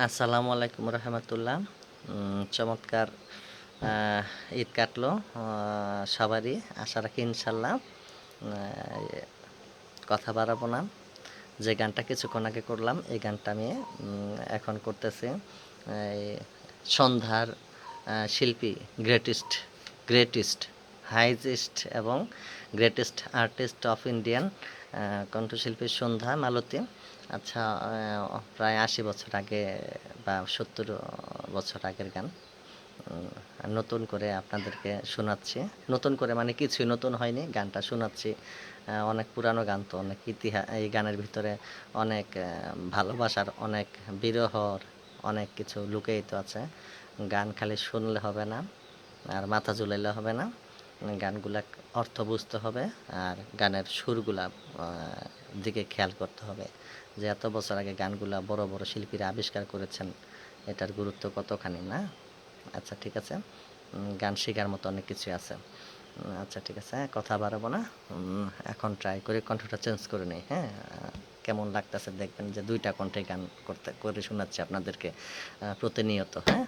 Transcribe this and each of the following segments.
আসসালামু আলাইকুম রহমতুল্লাহ। চমৎকার ঈদ কাটলো সবারই। আশা রাখি ইনশাল্লাহ। কথা বাড়াবো না। যে গানটা কিছুক্ষণ আগে করলাম এই গানটা আমি এখন করতেছি। এই সন্ধ্যার শিল্পী গ্রেটেস্ট গ্রেটেস্ট হাইজেস্ট এবং গ্রেটেস্ট আর্টিস্ট অফ ইন্ডিয়ান কণ্ঠশিল্পী সন্ধ্যা মালতী। আচ্ছা, প্রায় ৮০ বছর আগে বা ৭০ বছর আগের গান নতুন করে আপনাদেরকে শোনাচ্ছি। নতুন করে মানে কিছুই নতুন হয়নি, গানটা শোনাচ্ছি। অনেক পুরানো গান তো, অনেক ইতিহাস এই গানের ভিতরে, অনেক ভালোবাসার, অনেক বিরহর অনেক কিছু লুকিয়ে আছে। গান খালি শুনলে হবে না আর মাথা ঝুলাইলে হবে না, গানগুলা অর্থ বুঝতে হবে আর গানের সুরগুলা দিকে খেয়াল করতে হবে যে এত বছর আগে গানগুলা বড় বড় শিল্পীরা আবিষ্কার করেছেন, এটার গুরুত্ব কতখানি না। আচ্ছা ঠিক আছে, গান শেখার মতো অনেক কিছু আছে। আচ্ছা ঠিক আছে, কথা বাড়াবো না। এখন ট্রাই করে কণ্ঠটা চেঞ্জ করে নিই। হ্যাঁ, কেমন লাগতেছে দেখবেন যে দুইটা কণ্ঠে গান করতে করে শোনাচ্ছি আপনাদেরকে প্রতিনিয়ত। হ্যাঁ,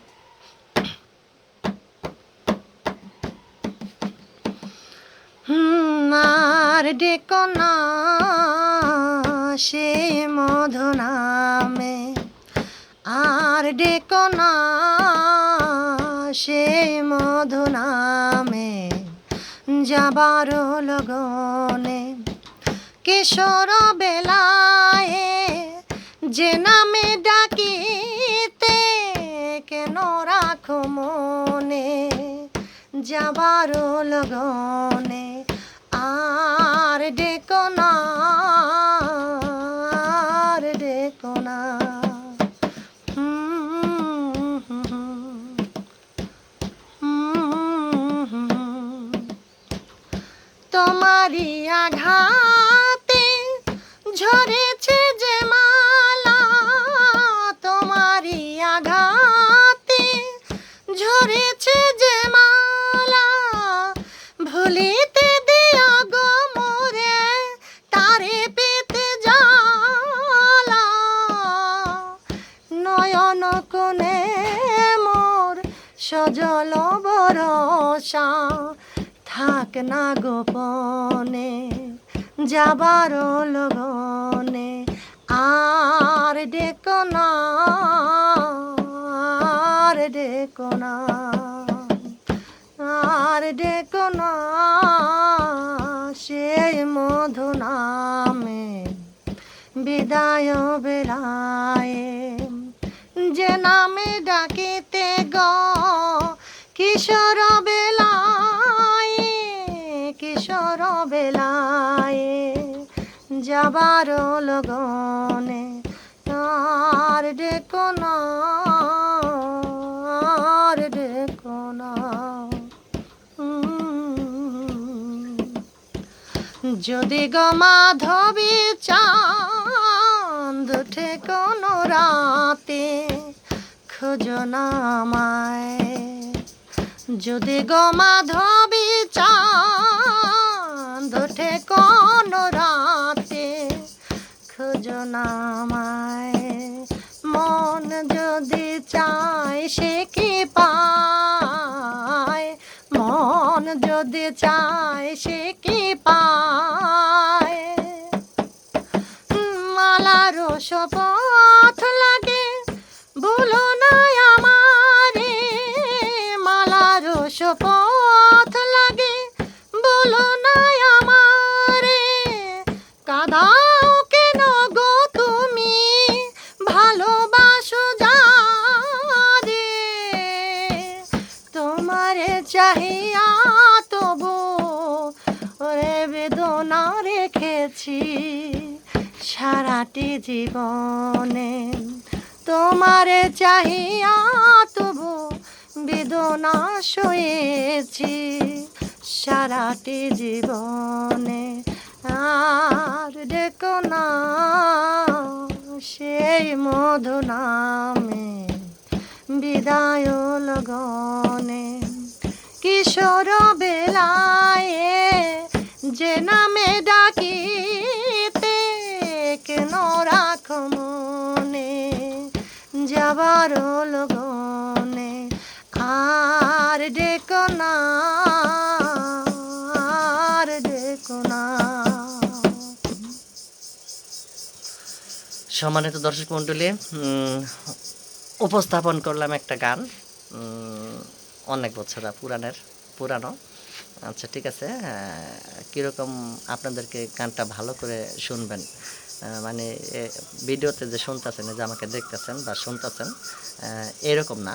আর ডেকো না সে মধু নামে, আর ডেকো না সে মধু নামে, যাবার লগনে কিশোর বেলায় যে নামে ডাকিতে কেন রাখো মনে, যাবার লগনে আর ডেকো না, আর ডেকো না। তোমারি আঘাতে ঝরেছে যে মালা, তোমারি আঘাতে ঝরেছে যে মালা, ভুলিতে দিও গো মোরে তারে পেতে জ্বালা, নয়ন কোণে মোর সজল বরষা, থাক না গোপনে যাবার লগনে আর ডেকো না, আর ডেকো না, আর ডেকো না সেই মধু নামে, বিদায় বেলায় যে নামে ডাকিতে গো কিশোর বেলায়, কিশোর বেলায় যাবার লগনে আর ডেকো না, আর ডেকো না। যদি গো মাধবী চাঁদ ওঠে কোনো রাতে, খোঁজো না আমায়, যদি গো মাধবী চাঁদ ওঠে কোনো রাতে, খোঁজো না আমায়, মন যদি চায় সে কি পায়, মন যদি চায় সে কি পায়, মালার শপথ লাগে ভুলো না আমারে, মালার শপথ লাগে বলো না আমারে, কাঁদাও কেন গো তুমি ভালোবাসো যারে, তোমারে চাহিয়া তবু ওরে বেদনা রেখেছি সারাটি জীবনে, তোমারে চাহিয়া তবু বেদনা সয়েছি সারাটি জীবনে আর ডেকো না সেই মধু নামে, বিদায় লগনে কিশোর বেলায় যে নামে ডাকিতে কেন রাখো মনে, যাবার লগনে আর ডেকো না, আর ডেকো না। সম্মানিত দর্শক মণ্ডলী, উপস্থাপন করলাম একটা গান, অনেক বছর পুরানো। আচ্ছা ঠিক আছে, কীরকম আপনাদেরকে গানটা ভালো করে শুনবেন, মানে ভিডিওতে যে শুনতেছেন, যে আমাকে দেখতেছেন বা শুনতেছেন, এরকম না।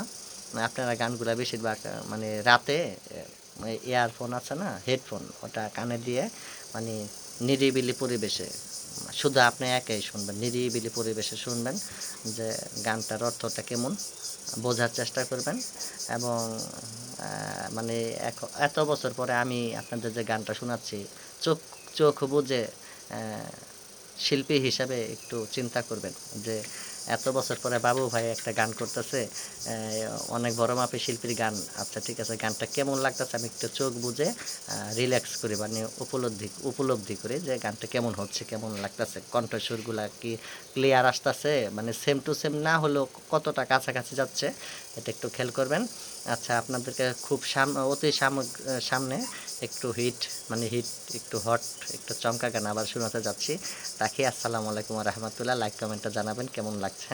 আপনারা গানগুলো বেশিরভাগ মানে রাতে ইয়ারফোন আছে না, হেডফোন, ওটা কানে দিয়ে মানে নিরিবিলি পরিবেশে শুধু আপনি একাই শুনবেন, নিরিবিলি পরিবেশে শুনবেন, যে গানটার অর্থটা কেমন বোঝার চেষ্টা করবেন। এবং মানে এত বছর পরে আমি আপনাদের যে গানটা শোনাচ্ছি, চোখ চোখ বুঝে শিল্পী হিসাবে একটু চিন্তা করবেন যে এত বছর পরে বাবু ভাই একটা গান করতেছে, অনেক বড় মাপের শিল্পীর গান। আচ্ছা ঠিক আছে, গানটা কেমন লাগতেছে আমি একটু চোখ বুঝে রিল্যাক্স করি, মানে উপলব্ধি করি যে গানটা কেমন হচ্ছে, কেমন লাগতেছে, কণ্ঠস্বরগুলা কি ক্লিয়ার আসতেছে, মানে সেম টু সেম না হলেও কতটা কাছাকাছি যাচ্ছে, এটা একটু খেয়াল করবেন। আচ্ছা, আপনাদেরকে খুব অতি সামনে একটু হিট একটু হট একটু চমকা গান আবার শোনাতে যাচ্ছি। রাখি। আসসালামু আলাইকুম ওয়া রাহমাতুল্লাহ। লাইক কমেন্টে জানাবেন কেমন লাগছে।